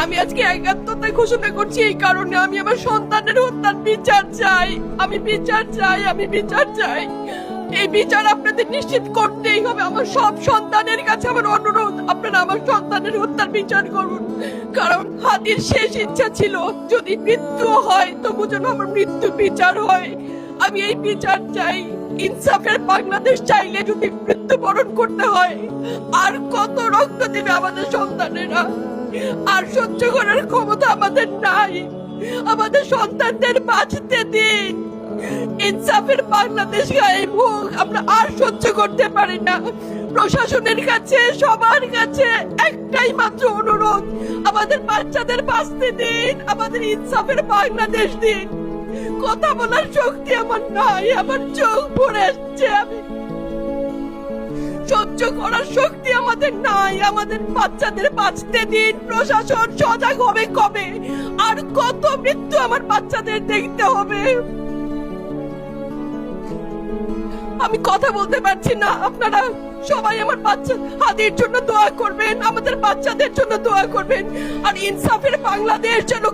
আমি আজকে একাত্মতা ঘোষণা করছি এই কারণে, আমি আমার সন্তানের হত্যার বিচার চাই। আমি বিচার চাই, আমি বিচার চাই। এই বিচার আপনাদের নিশ্চিত করতেই হবে। আমার সব সন্তানের কাছে আমার অনুরোধ, আপনারা আমার সন্তানের হত্যার বিচার করুন। কারণ হাদির শেষ ইচ্ছা ছিল যদি মৃত্যু হয় তবু যেন আমার মৃত্যু বিচার হয়। আমি এই বিচার চাই। ইনসাফের বাংলাদেশ চাইলে যদি মৃত্যুবরণ করতে হয়, আর কত রক্ত দেবে আমাদের সন্তানেরা? আর সহ্য করার ক্ষমতা আমাদের নাই। আমাদের সন্তানদের বাঁচতে দিন। ইনসাফের বাংলাদেশ গায়েব হোক। আমরা আর সহ্য করতে পারি না। প্রশাসনের কাছে, সবার কাছে একটাই মাত্র অনুরোধ, আমাদের বাচ্চাদের বাঁচতে দিন, আমাদের ইনসাফের বাংলাদেশ দিন। কথা বলার শক্তি আমার নাই, আমার চোখ ভরে আসছে। আমি সহ্য করার শক্তি আমাদের নাই। আমাদের বাচ্চাদের বাঁচতে দিন। প্রশাসন সজাগ হবে কবে? আর কত মৃত্যু আমার বাচ্চাদের দেখতে হবে? আমি কথা বলতে পারছি না। আপনারা সবাই আমার বাচ্চা হাদির জন্য দোয়া করবেন, আমাদের বাচ্চাদের জন্য দোয়া করবেন। আর ইনসাফের বাংলাদেশ যেন